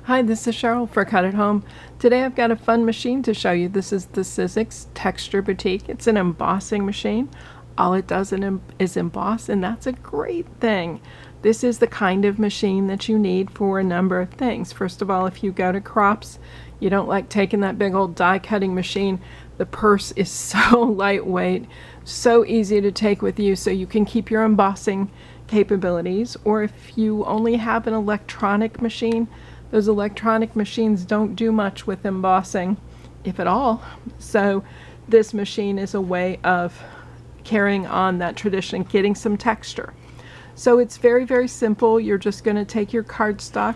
Hi, this is Cheryl for Cut at Home. Today I've got a fun machine to show you. This is the Sizzix Texture Boutique. It's an embossing machine. All it does is emboss, and that's a great thing. This is the kind of machine that you need for a number of things. First of all, if you go to crops, you don't like taking that big old die cutting machine. The purse is so lightweight, so easy to take with you, so you can keep your embossing capabilities. Or if you only have an electronic machine, those electronic machines don't do much with embossing, if at all. So this machine is a way of carrying on that tradition, getting some texture. So it's very, very simple. You're just going to take your cardstock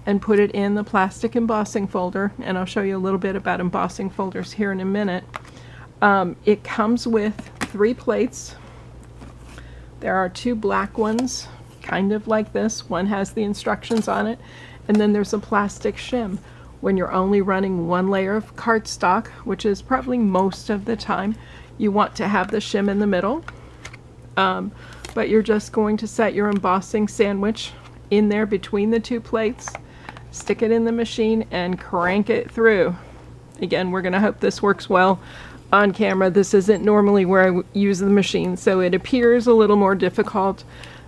and put it in the plastic embossing folder, and I'll show you a little bit about embossing folders here in a minute. It comes with 3 plates. There are 2 black ones, kind of like this. One has the instructions on it, and then there's a plastic shim. When you're only running 1 layer of cardstock, which is probably most of the time, you want to have the shim in the middle. But you're just going to set your embossing sandwich in there between the 2 plates, stick it in the machine, and crank it through. Again, we're going to hope this works well on camera. This isn't normally where I use the machine, so it appears a little more difficult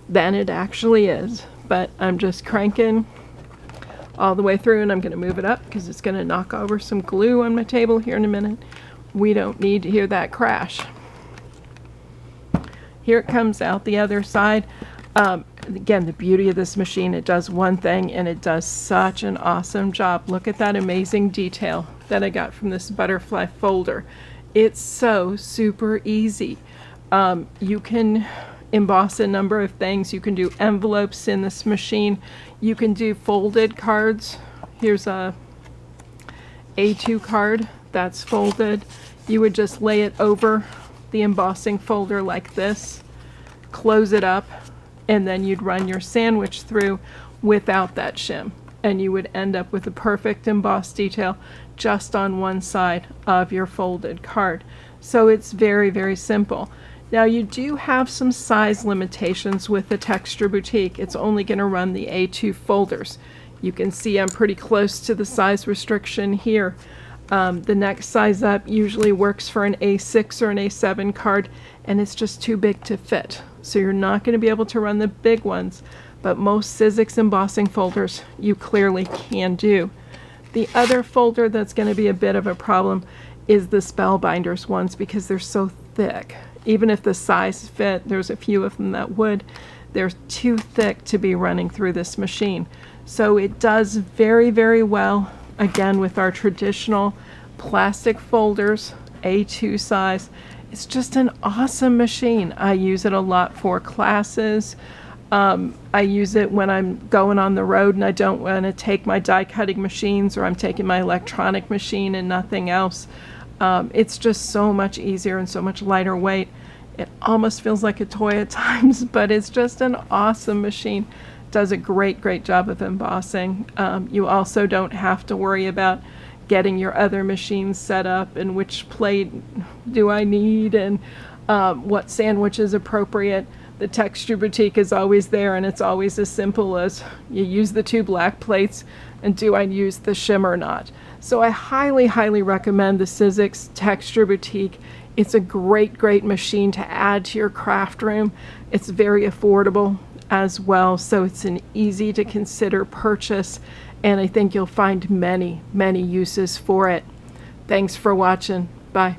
than it actually is. But I'm just cranking all the way through, and I'm going to move it up because it's going to knock over some glue on my table here in a minute. We don't need to hear that crash. Here it comes out the other side. Again, the beauty of this machine, it does one thing and it does such an awesome job. Look at that amazing detail that I got from this butterfly folder. It's so super easy. You can emboss a number of things. You can do envelopes in this machine. You can do folded cards. Here's a A2 card that's folded. You would just lay it over the embossing folder like this, close it up, and then you'd run your sandwich through without that shim, and you would end up with a perfect embossed detail just on one side of your folded card. So it's very, very simple. Now you do have some size limitations with the Texture Boutique. It's only going to run the A2 folders. You can see I'm pretty close to the size restriction here. The next size up usually works for an A6 or an A7 card, and it's just too big to fit. So you're not going to be able to run the big ones, but most Sizzix embossing folders you clearly can do. The other folder that's going to be a bit of a problem is the Spellbinders ones, because they're so thick. Even if the size fit, there's a few of them that would, they're too thick to be running through this machine. So it does very, very well, again, with our traditional plastic folders, A2 size. It's just an awesome machine. I use it a lot for classes. I use it when I'm going on the road and I don't want to take my die cutting machines, or I'm taking my electronic machine and nothing else. It's just so much easier and so much lighter weight. It almost feels like a toy at times, but it's just an awesome machine. Does a great, great job of embossing. You also don't have to worry about getting your other machines set up and which plate do I need and what sandwich is appropriate. The Texture Boutique is always there, and it's always as simple as you use the 2 black plates and do I use the shim or not. So I highly, highly recommend the Sizzix Texture Boutique. It's a great, great machine to add to your craft room. It's very affordable as well, so it's an easy to consider purchase, and I think you'll find many, many uses for it. Thanks for watching. Bye.